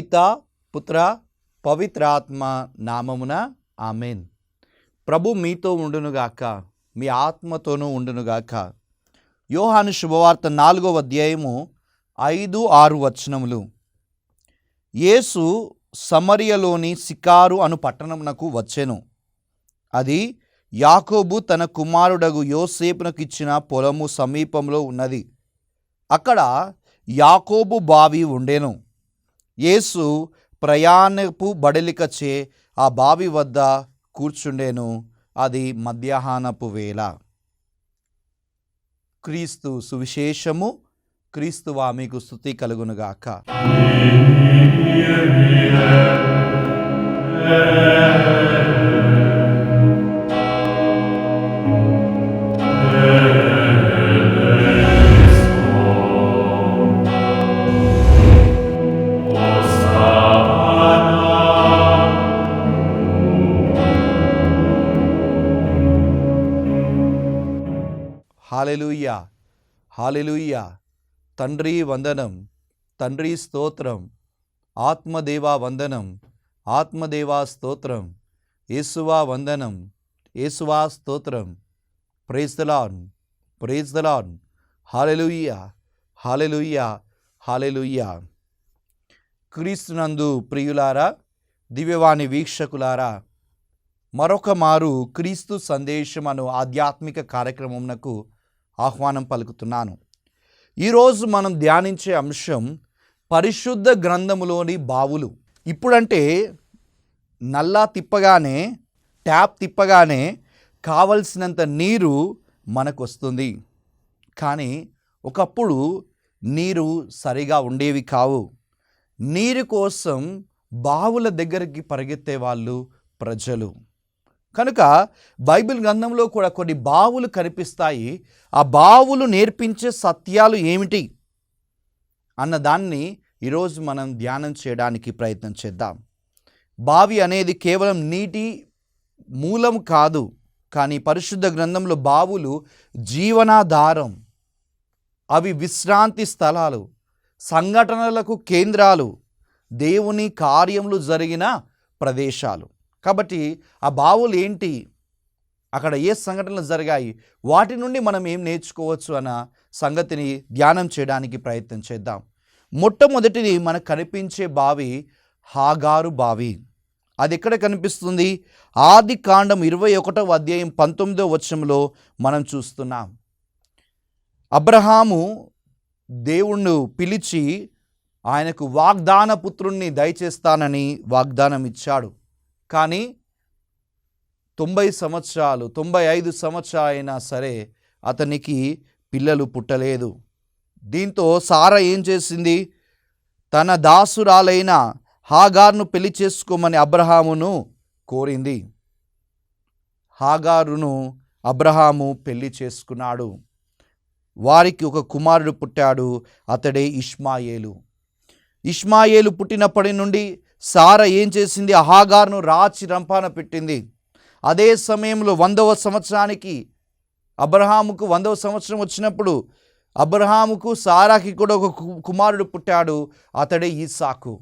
పితా పుత్ర పవిత్రాత్మ నామమున ఆమెన్. ప్రభు మీతో ఉండునుగాక, మీ ఆత్మతోనూ ఉండునుగాక. యోహాను శుభవార్త 4వ అధ్యాయము 5-6 వచనములు. యేసు సమరియలోని సికారు అను పట్టణమునకు వచ్చెను. అది యాకోబు తన కుమారుడగు యోసేపునకు ఇచ్చిన పొలము సమీపంలో ఉన్నది. అక్కడ యాకోబు బావి ఉండెను. యేసు ప్రయాణపు బడలికచే ఆ బావి వద్ద కూర్చుండెను. అది మధ్యాహ్నపు వేళ. క్రీస్తు సువిశేషము. క్రీస్తువా మీకు స్తుతి కలుగునుగాక. హల్లెలూయా, హల్లెలూయా. తండ్రి వందనం, తండ్రి స్తోత్రం. ఆత్మదేవా వందనం, ఆత్మదేవా స్తోత్రం. యేసువా వందనం, యేసువా స్తోత్రం. Praise the lord, praise the lord. Hallelujah, hallelujah, hallelujah. క్రీస్తునందు ప్రియులారా, దివ్యవాణి వీక్షకులారా, మరొక మారు క్రీస్తు సందేశం అను ఆధ్యాత్మిక కార్యక్రమంనకు ఆహ్వానం పలుకుతున్నాను. ఈరోజు మనం ధ్యానించే అంశం పరిశుద్ధ గ్రంథములోని బావులు. ఇప్పుడంటే నల్లా తిప్పగానే, ట్యాప్ తిప్పగానే కావలసినంత నీరు మనకు వస్తుంది. కానీ ఒకప్పుడు నీరు సరిగా ఉండేవి కావు. నీరు కోసం బావుల దగ్గరికి పరిగెత్తే వాళ్ళు ప్రజలు. కనుక బైబిల్ గ్రంథంలో కూడా కొన్ని బావులు కనిపిస్తాయి. ఆ బావులు నేర్పించే సత్యాలు ఏమిటి అన్నదాన్ని ఈరోజు మనం ధ్యానం చేయడానికి ప్రయత్నం చేద్దాం. బావి అనేది కేవలం నీటి మూలం కాదు, కానీ పరిశుద్ధ గ్రంథంలో బావులు జీవనాధారం. అవి విశ్రాంతి స్థలాలు, సంఘటనలకు కేంద్రాలు, దేవుని కార్యములు జరిగిన ప్రదేశాలు. కాబట్టి ఆ బావులు ఏంటి, అక్కడ ఏ సంఘటనలు జరిగాయి, వాటి నుండి మనం ఏం నేర్చుకోవచ్చు అన్న సంగతిని ధ్యానం చేయడానికి ప్రయత్నం చేద్దాం. మొట్టమొదటిది మనకు కనిపించే బావి హాగారు బావి. అది ఎక్కడ కనిపిస్తుంది? ఆదికాండం 21వ అధ్యాయం 19వ వచనంలో మనం చూస్తున్నాం. అబ్రహాము దేవుణ్ణి పిలిచి ఆయనకు వాగ్దాన పుత్రుణ్ణి దయచేస్తానని వాగ్దానం ఇచ్చాడు. కానీ 95 సంవత్సరాలు అయినా సరే అతనికి పిల్లలు పుట్టలేదు. దీంతో సారా ఏం చేసింది? తన దాసురాలైన హాగారును పెళ్లి చేసుకోమని అబ్రహామును కోరింది. హాగారును అబ్రహాము పెళ్లి చేసుకున్నాడు. వారికి ఒక కుమారుడు పుట్టాడు. అతడే ఇష్మాయేలు. ఇష్మాయేలు పుట్టినప్పటి నుండి సారా ఏం చేసింది? హాగారును రాచి రంపాన పెట్టింది. అదే సమయంలో 100వ సంవత్సరానికి అబ్రహాముకు 100వ సంవత్సరం వచ్చినప్పుడు అబ్రహాముకు సారాకి కూడా ఒక కుమారుడు పుట్టాడు. అతడే ఈసాకు.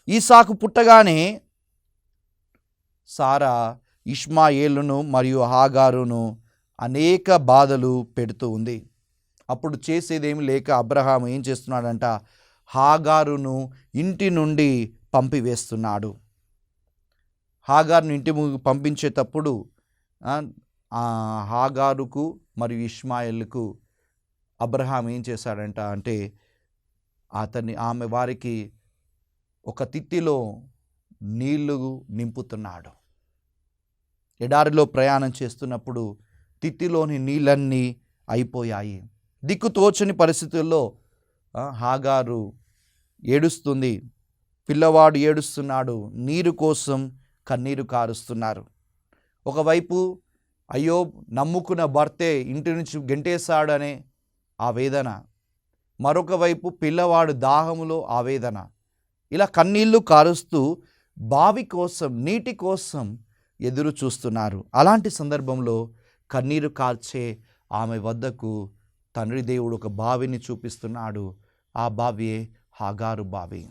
ఈసాకు పుట్టగానే సారా ఇష్మాయేలును మరియు హాగారును అనేక బాధలు పెడుతూ ఉంది. అప్పుడు చేసేదేమి లేక అబ్రహాము ఏం చేస్తున్నాడంట? హాగారును ఇంటి నుండి పంపివేస్తున్నాడు. హాగారును ఇంటి పంపించేటప్పుడు హాగారుకు మరియు ఇష్మాయేలుకు అబ్రహాం ఏం చేశాడంట అంటే ఆమె వారికి ఒక తిత్తిలో నీళ్లు నింపుతున్నాడు. ఎడారిలో ప్రయాణం చేస్తున్నప్పుడు తిత్తిలోని నీళ్ళన్నీ అయిపోయాయి. దిక్కుతోచని పరిస్థితుల్లో హాగారు ఏడుస్తుంది. పిల్లవాడు ఏడుస్తున్నాడు. నీరు కోసం కన్నీరు కారుస్తున్నారు. ఒకవైపు అయ్యో నమ్ముకున్న భర్తే ఇంటి నుంచి గెంటేశాడనే ఆవేదన, మరొక వైపు పిల్లవాడు దాహములో ఆవేదన. ఇలా కన్నీళ్లు కారుస్తూ బావి కోసం, నీటి కోసం ఎదురు చూస్తున్నారు. అలాంటి సందర్భంలో కన్నీరు కార్చే ఆమె వద్దకు తండ్రి దేవుడు ఒక బావిని చూపిస్తున్నాడు. ఆ బావియే హాగారు బావి.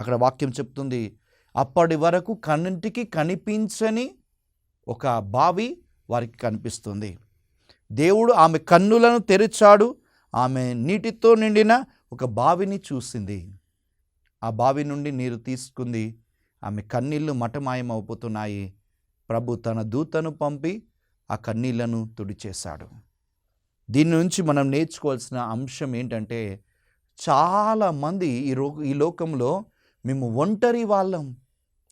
అక్కడ వాక్యం చెప్తుంది, అప్పటి వరకు కన్నింటికి కనిపించని ఒక బావి వారికి కనిపిస్తుంది. దేవుడు ఆమె కన్నులను తెరిచాడు. ఆమె నీటితో నిండిన ఒక బావిని చూసింది. ఆ బావి నుండి నీరు తీసుకుంది. ఆమె కన్నీళ్లు మటమాయమవుతున్నాయి. ప్రభు తన దూతను పంపి ఆ కన్నీళ్లను తుడిచేశాడు. దీని నుంచి మనం నేర్చుకోవాల్సిన అంశం ఏంటంటే, చాలామంది ఈ లోకంలో మేము ఒంటరి వాళ్ళం,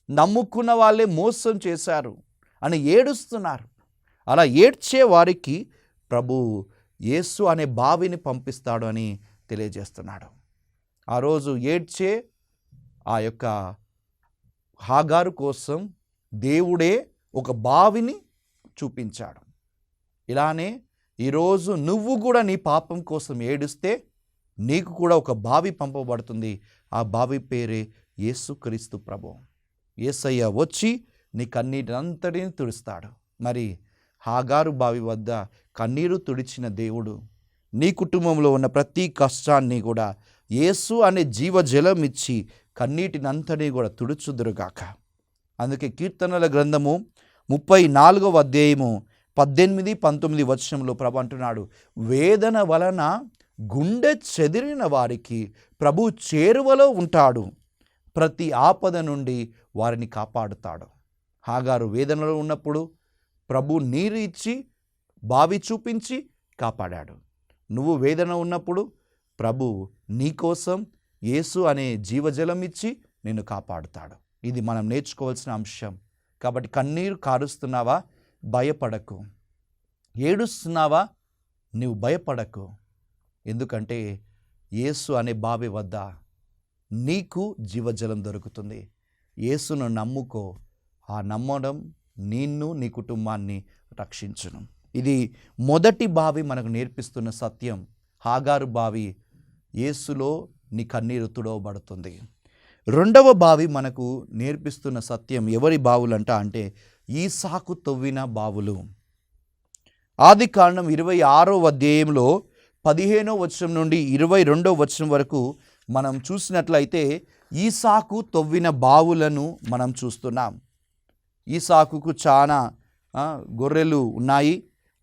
నమ్ముకున్న వాళ్ళే మోసం చేశారు అని ఏడుస్తున్నారు. అలా ఏడ్చే వారికి ప్రభు యేసు అనే బావిని పంపిస్తాడు అని తెలియజేస్తున్నాడు. ఆ రోజు ఏడ్చే ఆ యొక్క హాగారు కోసం దేవుడే ఒక బావిని చూపించాడు. ఇలానే ఈరోజు నువ్వు కూడా నీ పాపం కోసం ఏడుస్తే నీకు కూడా ఒక బావి పంపబడుతుంది. ఆ బావి పేరే యేసుక్రీస్తు ప్రభు. యేసయ్య వచ్చి నీ కన్నీటినంతటిని తుడుస్తాడు. మరి హాగారు బావి వద్ద కన్నీరు తుడిచిన దేవుడు నీ కుటుంబంలో ఉన్న ప్రతి కష్టాన్ని కూడా యేసు అనే జీవజలం ఇచ్చి కన్నీటినంతటిని కూడా తుడుచుదురుగాక. అందుకే కీర్తనల గ్రంథము 34వ అధ్యాయము 18-19 వచనంలో ప్రభు అంటున్నాడు, వేదన వలన గుండె చెదిరిన వారికి ప్రభు చేరువలో ఉంటాడు, ప్రతి ఆపద నుండి వారిని కాపాడుతాడు. హాగారు వేదనలో ఉన్నప్పుడు ప్రభు నీరు ఇచ్చి బావి చూపించి కాపాడాడు. నువ్వు వేదన ఉన్నప్పుడు ప్రభు నీకోసం యేసు అనే జీవజలం ఇచ్చి నిన్ను కాపాడుతాడు. ఇది మనం నేర్చుకోవాల్సిన అంశం. కాబట్టి కన్నీరు కారుస్తున్నావా? భయపడకు. ఏడుస్తున్నావా? నువ్వు భయపడకు. ఎందుకంటే యేసు అనే బావి వద్ద నీకు జీవజలం దొరుకుతుంది. యేసును నమ్ముకో. ఆ నమ్మడం నిన్ను నీ కుటుంబాన్ని రక్షించును. ఇది మొదటి బావి మనకు నేర్పిస్తున్న సత్యం. హాగారు బావి యేసులో నీ కన్నీరు తుడవబడుతుంది. రెండవ బావి మనకు నేర్పిస్తున్న సత్యం ఎవరి బావులంట అంటే ఈసాకు తవ్విన బావులు. ఆదికాండం 26వ అధ్యాయంలో 15వ వచనం నుండి 22వ వచనం వరకు మనం చూసినట్లయితే ఈసాకు తవ్విన బావులను మనం చూస్తున్నాం. ఈసాకుకు చాలా గొర్రెలు ఉన్నాయి.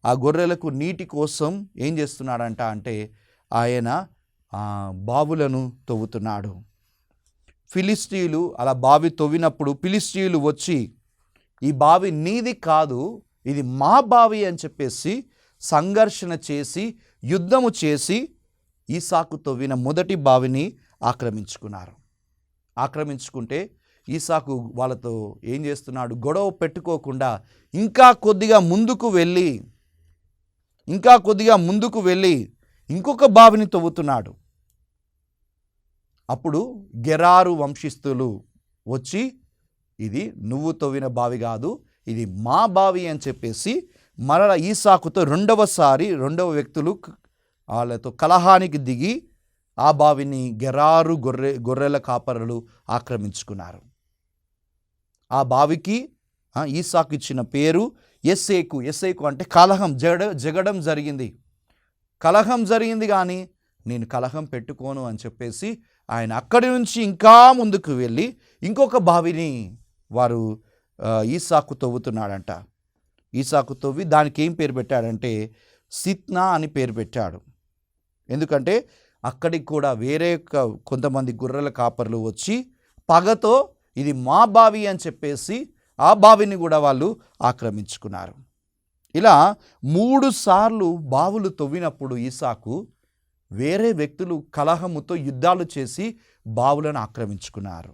ఆ గొర్రెలకు నీటి కోసం ఏం చేస్తున్నాడంట అంటే ఆయన బావులను తవ్వుతున్నాడు. ఫిలిస్తీయులు అలా బావి తవ్వినప్పుడు ఫిలిస్తీయులు వచ్చి ఈ బావి నీది కాదు, ఇది మా బావి అని చెప్పేసి సంఘర్షణ చేసి యుద్ధము చేసి ఈసాకు తవ్విన మొదటి బావిని ఆక్రమించుకుంటే ఈసాకు వాళ్ళతో ఏం చేస్తున్నాడు, గొడవ పెట్టుకోకుండా ఇంకా కొద్దిగా ముందుకు వెళ్ళి ఇంకొక బావిని తవ్వుతున్నాడు. అప్పుడు గెరారు వంశస్థులు వచ్చి ఇది నువ్వు తవ్విన బావి కాదు, ఇది మా బావి అని చెప్పేసి మరల ఈసాకుతో రెండవ వ్యక్తులు వాళ్ళతో కలహానికి దిగి ఆ బావిని గెరారు గొర్రెల కాపరులు ఆక్రమించుకున్నారు. ఆ బావికి ఈసాకు ఇచ్చిన పేరు ఎస్సేకు. ఎస్సేకు అంటే కలహం, జగడం జరిగింది. కలహం జరిగింది కానీ నేను కలహం పెట్టుకోను అని చెప్పేసి ఆయన అక్కడి నుంచి ఇంకా ముందుకు వెళ్ళి ఇంకొక బావిని వారు ఈసాకు తవ్వుతున్నాడంట. ఈసాకు తవ్వి దానికి ఏం పేరు పెట్టాడంటే సిత్నా అని పేరు పెట్టాడు. ఎందుకంటే అక్కడికి కూడా వేరే కొంతమంది గొర్రెల కాపర్లు వచ్చి పగతో ఇది మా బావి అని చెప్పేసి ఆ బావిని కూడా వాళ్ళు ఆక్రమించుకున్నారు. ఇలా 3 సార్లు బావులు తవ్వినప్పుడు ఈసాకు వేరే వ్యక్తులు కలహముతో యుద్ధాలు చేసి బావులను ఆక్రమించుకున్నారు.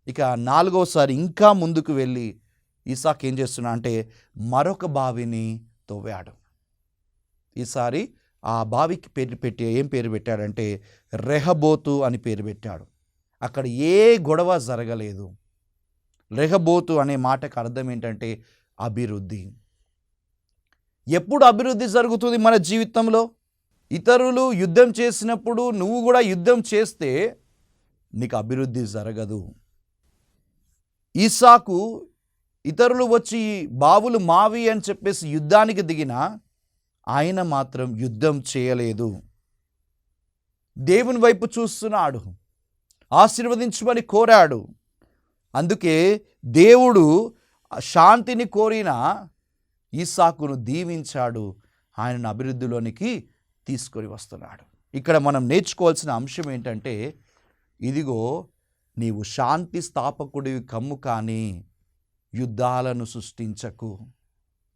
ఇక 4వసారి ఇంకా ముందుకు వెళ్ళి ఈసాకు ఏం చేస్తున్నా అంటే మరొక బావిని తవ్వాడు. ఈసారి ఆ బావికి ఏం పేరు పెట్టాడంటే రెహబోతు అని పేరు పెట్టాడు. అక్కడ ఏ గొడవ జరగలేదు. రెహబోతు అనే మాటకు అర్థం ఏంటంటే అభివృద్ధి. ఎప్పుడు అభివృద్ధి జరుగుతుంది మన జీవితంలో? ఇతరులు యుద్ధం చేసినప్పుడు నువ్వు కూడా యుద్ధం చేస్తే నీకు అభివృద్ధి జరగదు. ఈసాకు ఇతరులు వచ్చి బావులు మావి అని చెప్పేసి యుద్ధానికి దిగినా ఆయన మాత్రం యుద్ధం చేయలేదు. దేవుని వైపు చూస్తున్నాడు. ఆశీర్వదించమని కోరాడు. అందుకే దేవుడు శాంతిని కోరిన ఈసాకును దీవించాడు, ఆయనను అభివృద్ధిలోనికి తీసుకొని వస్తున్నాడు. ఇక్కడ మనం నేర్చుకోవాల్సిన అంశం ఏంటంటే, ఇదిగో నీవు శాంతి స్థాపకుడివి కమ్ము, కానీ యుద్ధాలను సృష్టించకు.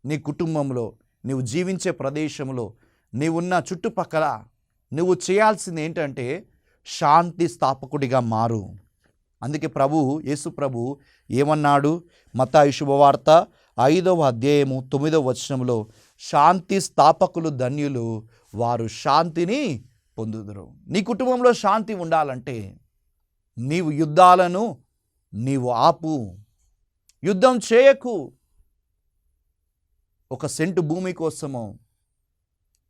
నీ కుటుంబంలో, నీవు జీవించే ప్రదేశంలో, నీవున్న చుట్టుపక్కల నువ్వు చేయాల్సింది ఏంటంటే శాంతి స్థాపకుడిగా మారు. అందుకే యేసు ప్రభు ఏమన్నాడు? మత్తయి శుభవార్త 5వ అధ్యాయము 9వ వచనంలో, శాంతి స్థాపకులు ధన్యులు, వారు శాంతిని పొందుదురు. నీ కుటుంబంలో శాంతి ఉండాలంటే నీవు యుద్ధాలను నీవు ఆపు. యుద్ధం చేయకు. ఒక సెంటు భూమి కోసమో,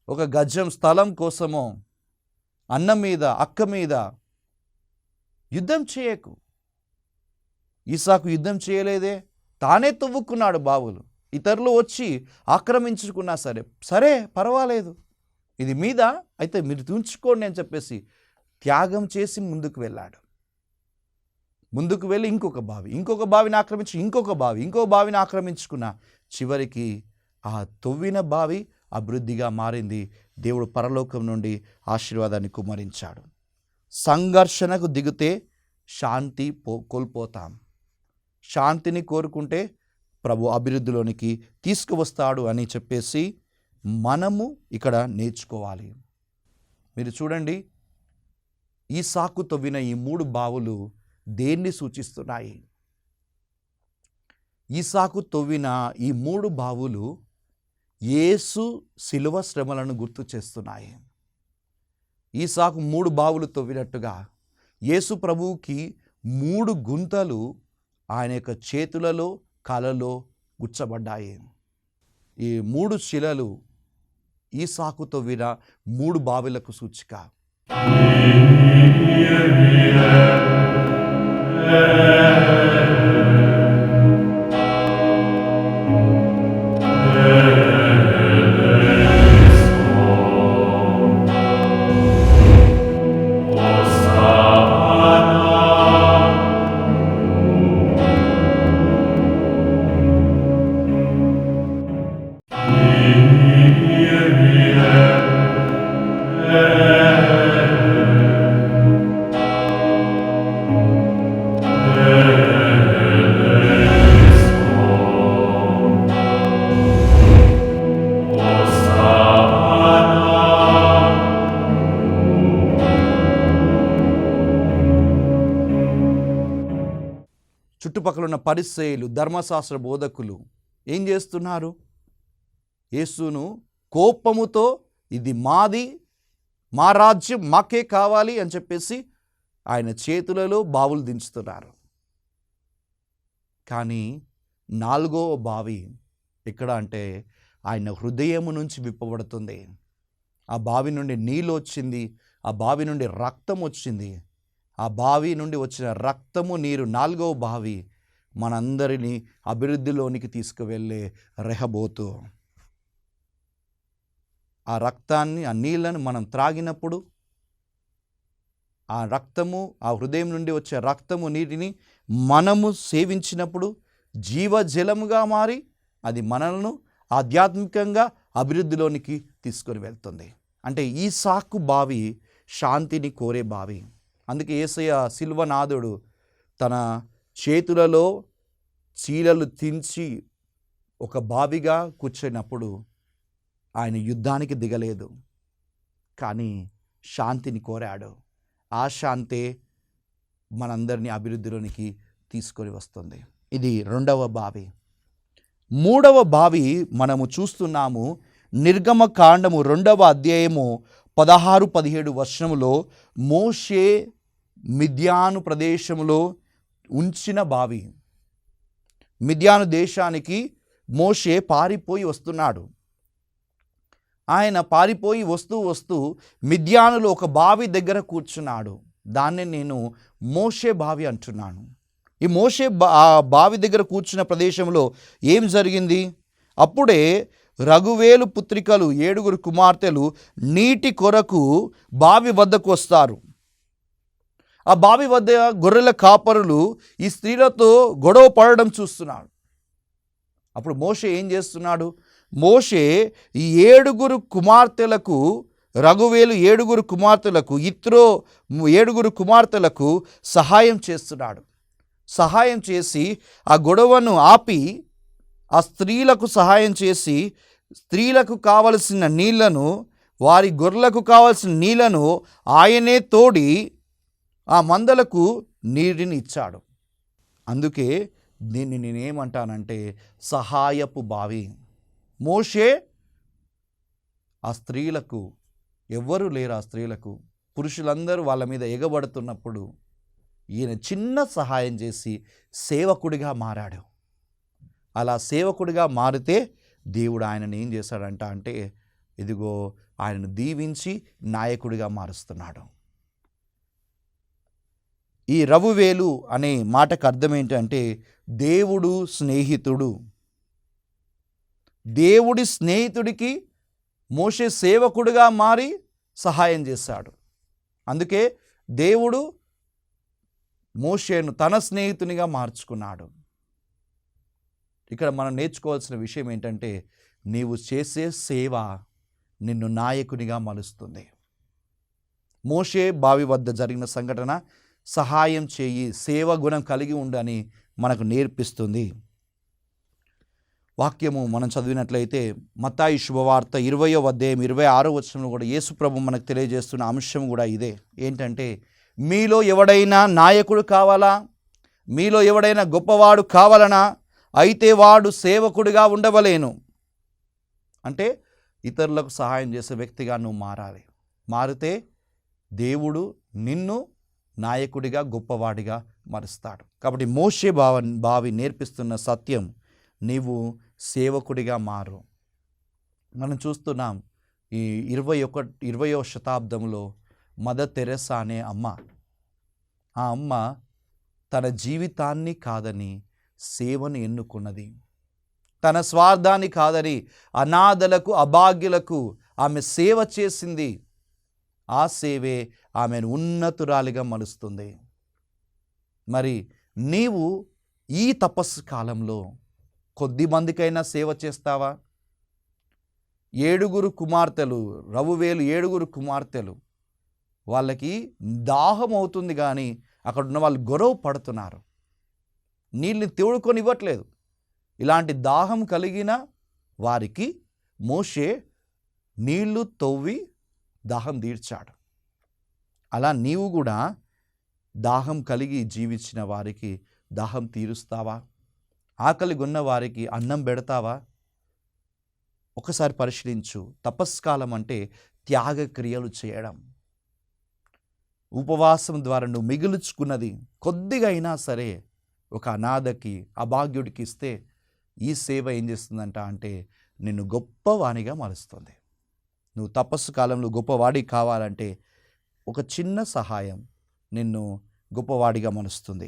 ఒక గజం స్థలం కోసమో, అన్న మీద అక్క మీద యుద్ధం చేయకు. ఈసాకు యుద్ధం చేయలేదే, తానే తవ్వుకున్నాడు బావులు. ఇతరులు వచ్చి ఆక్రమించుకున్నా సరే పర్వాలేదు, ఇది మీద అయితే మీరు ఉంచుకోండి అని చెప్పేసి త్యాగం చేసి ముందుకు వెళ్ళాడు. ముందుకు వెళ్ళి ఇంకొక బావిని ఆక్రమించి ఇంకో బావిని ఆక్రమించుకున్న చివరికి ఆ తవ్విన బావి అభివృద్ధిగా మారింది. దేవుడు పరలోకం నుండి ఆశీర్వాదాన్ని కుమ్మరించాడు. సంఘర్షణకు దిగితే శాంతి కోల్పోతాం. శాంతిని కోరుకుంటే ప్రభు అభివృద్ధిలోనికి తీసుకువస్తాడు అని చెప్పేసి మనము ఇక్కడ నేర్చుకోవాలి. మీరు చూడండి, ఈసాకు తవ్విన ఈ 3 బావులు దేన్ని సూచిస్తున్నాయి? ఈసాకు తవ్విన ఈ 3 బావులు యేసు శిలువ శ్రమలను గుర్తు చేస్తున్నాయి. ఈసాకు 3 బావులు తవ్వినట్టుగా యేసు ప్రభువుకి 3 గుంతలు ఆయన యొక్క చేతులలో కాళ్ళలో గుచ్చబడ్డాయి. ఈ 3 శిలలు ఈసాకు తవ్విన 3 బావులకు సూచిక. చుట్టుపక్కల ఉన్న పరిసయ్యులు, ధర్మశాస్త్ర బోధకులు ఏం చేస్తున్నారు? యేసును కోపముతో ఇది మాది, మా రాజ్యం మాకే కావాలి అని చెప్పేసి ఆయన చేతులలో బావులు దించుతున్నారు. కానీ 4వ బావి ఎక్కడ అంటే ఆయన హృదయము నుంచి విప్పబడుతుంది. ఆ బావి నుండి నీళ్ళు వచ్చింది, ఆ బావి నుండి రక్తం వచ్చింది. ఆ బావి నుండి వచ్చిన రక్తము, నీరు 4వ బావి మనందరినీ అభివృద్ధిలోనికి తీసుకువెళ్ళే రెహబోతు. ఆ రక్తాన్ని, ఆ నీళ్లను మనం త్రాగినప్పుడు ఆ రక్తము, ఆ హృదయం నుండి వచ్చే రక్తము నీటిని మనము సేవించినప్పుడు జీవజలముగా మారి అది మనలను ఆధ్యాత్మికంగా అభివృద్ధిలోనికి తీసుకొని వెళ్తుంది. అంటే ఈసాకు బావి శాంతిని కోరే బావి. అందుకే యేసయ్య శిల్వనాథుడు తన చేతులలో చీలలు తించి ఒక బావిగా కూర్చున్నప్పుడు ఆయన యుద్ధానికి దిగలేదు, కానీ శాంతిని కోరాడు. ఆ శాంతే మనందరినీ అభివృద్ధిలోనికి తీసుకొని వస్తుంది. ఇది 2వ బావి. 3వ బావి మనము చూస్తున్నాము. నిర్గమకాండము 2వ అధ్యాయము 16-17 వచనములో మోషే మిద్యాను ప్రదేశంలో ఉంచిన బావి. మిద్యాను దేశానికి మోషే పారిపోయి వస్తున్నాడు. ఆయన పారిపోయి వస్తూ మిద్యానులో ఒక బావి దగ్గర కూర్చున్నాడు. దాన్ని నేను మోషే బావి అంటున్నాను. ఈ మోషే బావి దగ్గర కూర్చున్న ప్రదేశంలో ఏం జరిగింది? అప్పుడే రగువేలు పుత్రికలు 7 కుమార్తెలు నీటి కొరకు బావి వద్దకు వస్తారు. ఆ బావి వద్ద గొర్రెల కాపరులు ఈ స్త్రీలతో గొడవ పడడం చూస్తున్నాడు. అప్పుడు మోషే ఏం చేస్తున్నాడు? మోషే ఈ 7 కుమార్తెలకు, రగువేలు 7 కుమార్తెలకు, ఇత్రో 7 కుమార్తెలకు సహాయం చేస్తున్నాడు. సహాయం చేసి ఆ గొడవను ఆపి, ఆ స్త్రీలకు సహాయం చేసి, స్త్రీలకు కావలసిన నీళ్లను, వారి గొర్రెలకు కావలసిన నీళ్లను ఆయనే తోడి ఆ మందలకు నీటిని ఇచ్చాడు. అందుకే దీన్ని నేనేమంటానంటే సహాయపు బావి. మోషే ఆ స్త్రీలకు, ఎవ్వరూ లేరు ఆ స్త్రీలకు, పురుషులందరూ వాళ్ళ మీద ఎగబడుతున్నప్పుడు ఈయన చిన్న సహాయం చేసి సేవకుడిగా మారాడు. అలా సేవకుడిగా మారితే దేవుడు ఆయనను ఏం చేశాడంట అంటే, ఇదిగో ఆయనను దీవించి నాయకుడిగా మారుస్తున్నాడు. ఈ రవువేలు అనే మాటకు అర్థం ఏంటంటే దేవుడు స్నేహితుడు. దేవుడి స్నేహితుడికి మోషే సేవకుడిగా మారి సహాయం చేశాడు. అందుకే దేవుడు మోషేను తన స్నేహితునిగా మార్చుకున్నాడు. ఇక్కడ మనం నేర్చుకోవాల్సిన విషయం ఏంటంటే, నీవు చేసే సేవ నిన్ను నాయకునిగా మలుస్తుంది. మోషే బావి వద్ద జరిగిన సంఘటన సహాయం చేయి, సేవ గుణం కలిగి ఉండని మనకు నేర్పిస్తుంది. వాక్యము మనం చదివినట్లయితే మత్తాయి శుభవార్త 20వ అధ్యాయం 26వ వచనంలో కూడా యేసుప్రభు మనకు తెలియజేస్తున్న అంశం కూడా ఇదే. ఏంటంటే, మీలో ఎవడైనా నాయకుడు కావాలా, మీలో ఎవడైనా గొప్పవాడు కావాలనా, అయితే వాడు సేవకుడిగా ఉండవలేను. అంటే ఇతరులకు సహాయం చేసే వ్యక్తిగా నువ్వు మారాలి. మారితే దేవుడు నిన్ను నాయకుడిగా, గొప్పవాడిగా మారుస్తాడు. కాబట్టి మోషే బావి నేర్పిస్తున్న సత్యం, నీవు సేవకుడిగా మారు. మనం చూస్తున్నాం ఈ 21వ శతాబ్దంలో మదర్ తెరెసా అనే అమ్మ, ఆ అమ్మ తన జీవితాన్ని కాదని సేవను ఎన్నుకున్నది. తన స్వార్థాన్ని కాదని అనాథలకు, అభాగ్యులకు ఆమె సేవ చేసింది. ఆ సేవే ఆమెను ఉన్నతురాలిగా మలుస్తుంది. మరి నీవు ఈ తపస్సు కాలంలో కొద్ది మందికైనా సేవ చేస్తావా? 7 కుమార్తెలు, రవువేలు 7 కుమార్తెలు, వాళ్ళకి దాహం అవుతుంది కానీ అక్కడ ఉన్న వాళ్ళు గొడవ పడుతున్నారు, నీళ్ళని తోడుకొని ఇవ్వట్లేదు. ఇలాంటి దాహం కలిగిన వారికి మోషే నీళ్లు తవ్వి దాహం తీర్చాడు. అలా నీవు కూడా దాహం కలిగి జీవించిన వారికి దాహం తీరుస్తావా? ఆకలి కొన్న వారికి అన్నం పెడతావా? ఒకసారి పరిశీలించు. తపస్కాలం అంటే త్యాగ క్రియలు చేయడం. ఉపవాసం ద్వారా నువ్వు మిగుల్చుకున్నది కొద్దిగా అయినా సరే ఒక అనాథకి, అభాగ్యుడికి ఇస్తే ఈ సేవ ఏం చేస్తుందంట అంటే నిన్ను గొప్పవానిగా మారుస్తుంది. నువ్వు తపస్సు కాలంలో గొప్పవాడికి కావాలంటే ఒక చిన్న సహాయం నిన్ను గొప్పవాడిగా మారుస్తుంది.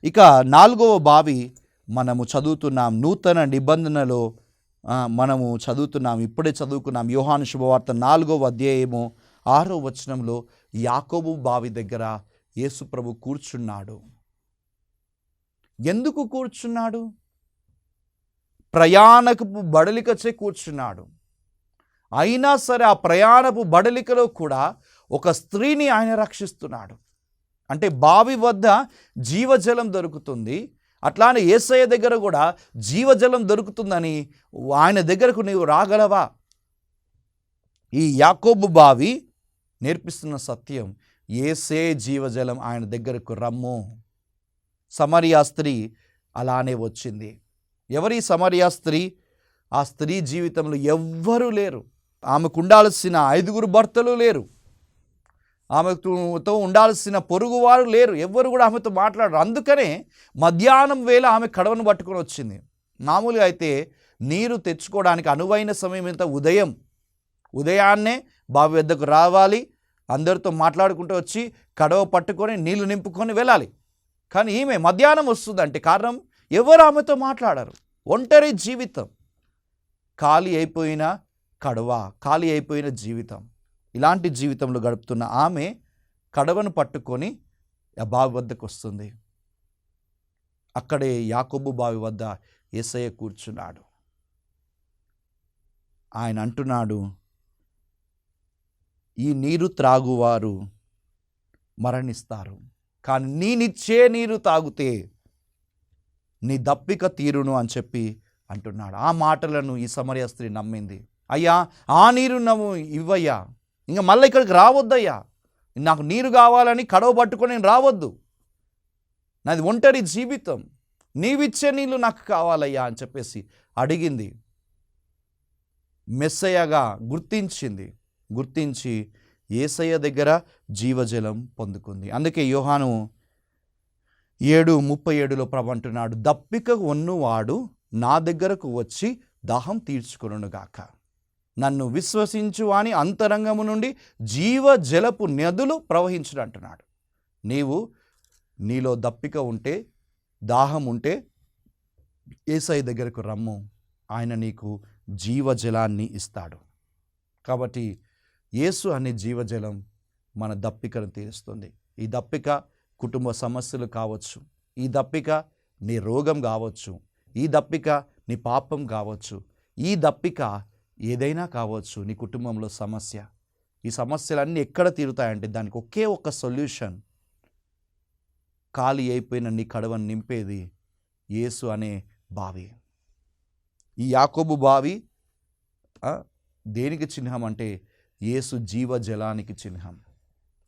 ఇక 4వ బావి మనము చదువుతున్నాం. నూతన నిబంధనలో మనము చదువుతున్నాం, ఇప్పుడే చదువుకున్నాం. యోహాను శుభవార్త 4వ అధ్యాయము 6వ వచనంలో యాకోబు బావి దగ్గర యేసుప్రభు కూర్చున్నాడు. ఎందుకు కూర్చున్నాడు? ప్రయాణపు బడలికచే కూర్చున్నాడు. అయినా సరే ఆ ప్రయాణపు బడలికలో కూడా ఒక స్త్రీని ఆయన రక్షిస్తున్నాడు. అంటే బావి వద్ద జీవజలం దొరుకుతుంది, అట్లానే యేసయ్య దగ్గర కూడా జీవజలం దొరుకుతుందని ఆయన దగ్గరకు నీవు రాగలవా? ఈ యాకోబు బావి నేర్పిస్తున్న సత్యం, యేసే జీవజలం, ఆయన దగ్గరకు రమ్ము. సమరియా స్త్రీ అలానే వచ్చింది. ఎవరి సమరియా స్త్రీ? ఆ స్త్రీ జీవితంలో ఎవ్వరూ లేరు. ఆమెకు ఉండాల్సిన 5 భర్తలు లేరు, ఆమెతో ఉండాల్సిన పొరుగువారు లేరు, ఎవ్వరు కూడా ఆమెతో మాట్లాడరు. అందుకనే మధ్యాహ్నం వేళ ఆమె కడవను పట్టుకొని వచ్చింది. మామూలుగా అయితే నీరు తెచ్చుకోవడానికి అనువైన సమయం ఎంత? ఉదయాన్నే బావి వద్దకు రావాలి, అందరితో మాట్లాడుకుంటూ వచ్చి కడవ పట్టుకొని నీళ్లు నింపుకొని వెళ్ళాలి. కానీ ఈమె మధ్యాహ్నం వస్తుందంటే కారణం, ఎవరు ఆమెతో మాట్లాడరు. ఒంటరి జీవితం, ఖాళీ అయిపోయిన కడవ, ఖాళీ అయిపోయిన జీవితం. ఇలాంటి జీవితంలో గడుపుతున్న ఆమె కడవను పట్టుకొని ఆ బావి వద్దకు వస్తుంది. అక్కడే యాకోబు బావి వద్ద యేసయ్య కూర్చున్నాడు. ఆయన అంటున్నాడు, ఈ నీరు త్రాగువారు మరణిస్తారు, కానీ నేనిచ్చే నీరు తాగితే నీ దప్పిక తీరును అని చెప్పి అంటున్నాడు. ఆ మాటలను ఈ సమరయ స్త్రీ నమ్మింది. అయ్యా, ఆ నీరు నువ్వు ఇవ్వయ్యా, ఇంకా మళ్ళీ ఇక్కడికి రావద్దయ్యా, నాకు నీరు కావాలని కడవ పట్టుకొని నేను రావద్దు, నాది ఒంటరి జీవితం, నీవిచ్చే నీళ్ళు నాకు కావాలయ్యా అని చెప్పేసి అడిగింది. మెస్సయ్యగా గుర్తించి యేసయ్య దగ్గర జీవజలం పొందుకుంది. అందుకే యోహాను 7:37 ప్రభు అంటున్నాడు, దప్పిక ఉన్నవాడు నా దగ్గరకు వచ్చి దాహం తీర్చుకొనుగాక, నన్ను విశ్వసించు అని అంతరంగము నుండి జీవజలపు నదులు ప్రవహించును అంటున్నాడు. నీలో దప్పిక ఉంటే, దాహం ఉంటే యేసయ్య దగ్గరకు రమ్ము, ఆయన నీకు జీవజలాన్ని ఇస్తాడు. కాబట్టి యేసు అనే జీవజలం మన దప్పికను తీరుస్తుంది. ఈ దప్పిక కుటుంబ సమస్యలు కావచ్చు, ఈ దప్పిక నీ రోగం కావచ్చు, ఈ దప్పిక నీ పాపం కావచ్చు, ఈ దప్పిక ఏదైనా కావచ్చు, నీ కుటుంబంలో సమస్య. ఈ సమస్యలన్నీ ఎక్కడ తీరుతాయంటే దానికి ఒకే ఒక్క సొల్యూషన్. ఖాళీ అయిపోయిన నీ కడవను నింపేది యేసు అనే బావి. ఈ యాకోబు బావి దేనికి చిహ్నం అంటే యేసు జీవజలానికి చిహ్నం.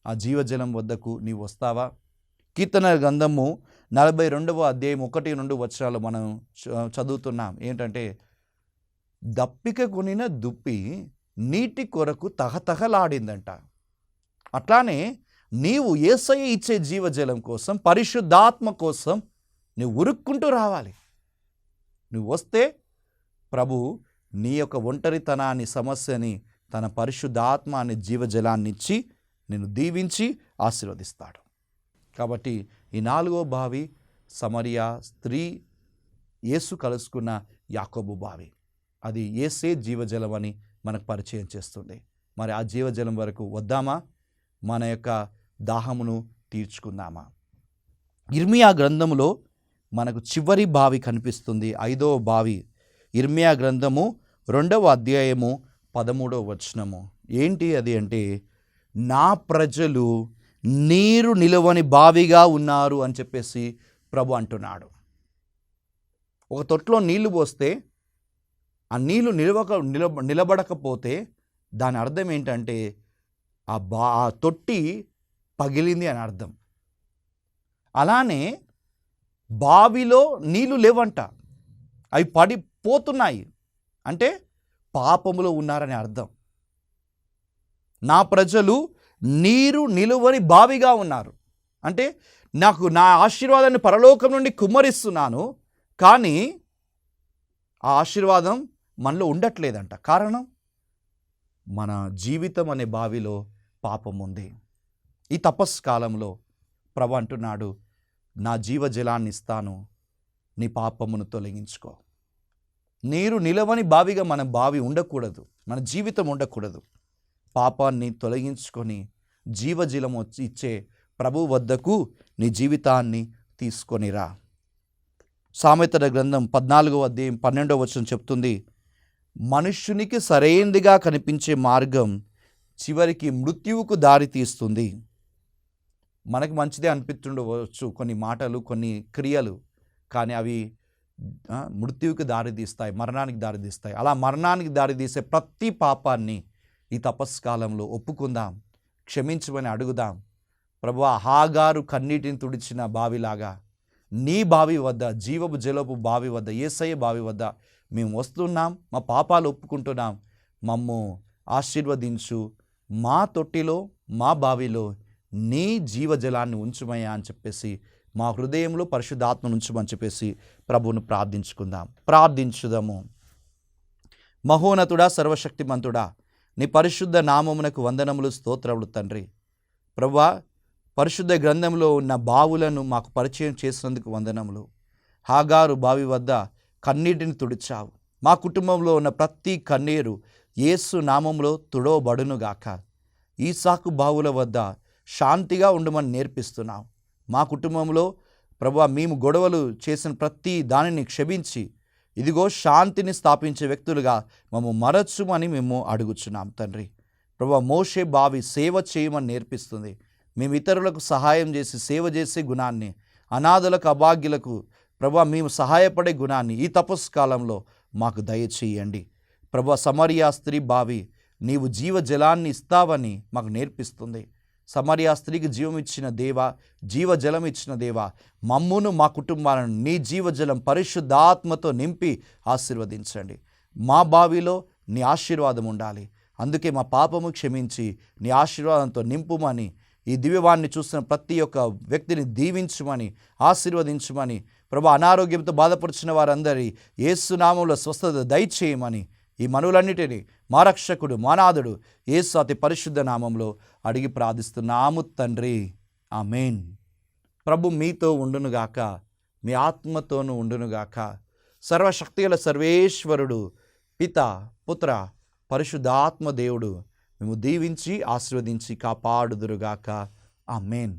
ఆ జీవజలం వద్దకు నీవు వస్తావా? కీర్తన గ్రంథము 42వ అధ్యాయం 1-2 వచనాలు మనం చదువుతున్నాం. ఏంటంటే, దప్పిక కొనిన దుప్పి నీటి కొరకు తహతహలాడిందంట. అట్లానే నీవు యేసయ్య ఇచ్చే జీవజలం కోసం, పరిశుద్ధాత్మ కోసం నువ్వు ఉరుక్కుంటూ రావాలి. నువ్వు వస్తే ప్రభు నీ యొక్క ఒంటరితనాన్ని, సమస్యని తన పరిశుద్ధాత్మ అనే జీవజలాన్ని ఇచ్చి నిన్ను దీవించి ఆశీర్వదిస్తాడు. కాబట్టి ఈ 4వ బావి సమరియా స్త్రీ యేసు కలుసుకున్న యాకోబు బావి. అది యేసే జీవజలం అని మనకు పరిచయం చేస్తుంది. మరి ఆ జీవజలం వరకు వద్దామా? మన యొక్క దాహమును తీర్చుకుందామా? ఇర్మియా గ్రంథములో మనకు చివరి బావి కనిపిస్తుంది, 5వ బావి. ఇర్మియా గ్రంథము 2వ అధ్యాయము 13వ వచనము. ఏంటి అది అంటే, నా ప్రజలు నీరు నిలవని బావిగా ఉన్నారు అని చెప్పేసి ప్రభు అంటున్నాడు. ఒక తొట్లో నీళ్లు పోస్తే ఆ నీళ్లు నిలబడకపోతే దాని అర్థం ఏంటంటే ఆ తొట్టి పగిలింది అని అర్థం. అలానే బావిలో నీళ్లు లేవంట, అవి పడిపోతున్నాయి అంటే పాపములో ఉన్నారని అర్థం. నా ప్రజలు నీరు నిలువని బావిగా ఉన్నారు అంటే నాకు నా ఆశీర్వాదాన్ని పరలోకం నుండి కుమ్మరిస్తున్నాను, కానీ ఆ ఆశీర్వాదం మనలో ఉండట్లేదంట. కారణం, మన జీవితం అనే బావిలో పాపం ఉంది. ఈ తపస్కాలంలో ప్రభు అంటున్నాడు, నా జీవజలాన్ని ఇస్తాను, నీ పాపమును తొలగించుకో. నీరు నిలవని బావిగా మన బావి ఉండకూడదు, మన జీవితం ఉండకూడదు. పాపాన్ని తొలగించుకొని జీవజలం ఇచ్చే ప్రభు వద్దకు నీ జీవితాన్ని తీసుకొనిరా. సామెతల గ్రంథం 14వ అధ్యాయం 12వ వచనం చెప్తుంది, మనుష్యునికి సరైనదిగా కనిపించే మార్గం చివరికి మృత్యువుకు దారి తీస్తుంది. మనకు మంచిదే అనిపిస్తుండవచ్చు కొన్ని మాటలు, కొన్ని క్రియలు, కానీ అవి మృత్యువుకి దారితీస్తాయి, మరణానికి దారితీస్తాయి. అలా మరణానికి దారితీసే ప్రతి పాపాన్ని ఈ తపస్కాలంలో ఒప్పుకుందాం, క్షమించమని అడుగుదాం. ప్రభువా, హాగారు కన్నీటిని తుడిచిన బావిలాగా నీ బావి వద్ద, జీవపు జలపు బావి వద్ద, యేసయ్య బావి వద్ద మేము వస్తున్నాం, మా పాపాలు ఒప్పుకుంటున్నాం, మమ్ము ఆశీర్వదించు, మా తొట్టిలో, మా బావిలో నీ జీవజలాన్ని ఉంచుమయ్యా అని చెప్పేసి, మా హృదయంలో పరిశుద్ధాత్మను ఉంచుమని చెప్పేసి ప్రభువును ప్రార్థించుదాము. మహోన్నతుడా, సర్వశక్తిమంతుడా, నీ పరిశుద్ధ నామమునకు వందనములు, స్తోత్రములు తండ్రి. ప్రభువా, పరిశుద్ధ గ్రంథంలో ఉన్న బావులను మాకు పరిచయం చేసినందుకు వందనములు. హాగారు బావి వద్ద కన్నీటిని తుడిచావు, మా కుటుంబంలో ఉన్న ప్రతి కన్నీరు యేసు నామములో తుడవబడునుగాక. ఈసాకు బావుల వద్ద శాంతిగా ఉండమని నేర్పిస్తున్నావు, మా కుటుంబంలో ప్రభువా మేము గొడవలు చేసిన ప్రతి దానిని క్షమించి ఇదిగో శాంతిని స్థాపించే వ్యక్తులుగా మమ్ము మరచుమని మేము అడుగుచున్నాం తండ్రి. ప్రభువా మోషే బావి సేవ చేయమని నేర్పిస్తుంది. మేము ఇతరులకు సహాయం చేసి సేవ చేసే గుణాన్ని, అనాథలకు అభాగ్యులకు ప్రభువా మేము సహాయపడే గుణాన్ని ఈ తపస్సు కాలంలో మాకు దయచేయండి. ప్రభువా సమరియా స్త్రీ బావి నీవు జీవజలాన్ని ఇస్తావని మాకు నేర్పిస్తుంది. సమరియా స్త్రీకి జీవం ఇచ్చిన దేవా, జీవజలం ఇచ్చిన దేవా, మమ్మును మా కుటుంబాలను నీ జీవజలం పరిశుద్ధాత్మతో నింపి ఆశీర్వదించండి. మా బావిలో నీ ఆశీర్వాదం ఉండాలి. అందుకే మా పాపము క్షమించి నీ ఆశీర్వాదంతో నింపుమని, ఈ దివ్యవాణ్ణి చూస్తున్న ప్రతి ఒక్క వ్యక్తిని దీవించుమని, ఆశీర్వదించుమని, ప్రభు అనారోగ్యంతో బాధపడుచున్న వారందరి యేసు నామములో స్వస్థత దయచేయమని ఈ మనవులన్నిటినీ మా రక్షకుడు మా నాథుడు యేసు అతి పరిశుద్ధ నామంలో అడిగి ప్రార్థిస్తున్నాము తండ్రి. ఆమేన్. ప్రభు మీతో ఉండునుగాక, మీ ఆత్మతోనూ ఉండునుగాక. సర్వశక్తిగల సర్వేశ్వరుడు పిత పుత్ర పరిశుద్ధాత్మ దేవుడు మేము దీవించి ఆశీర్వదించి కాపాడుదురుగాక. ఆమేన్.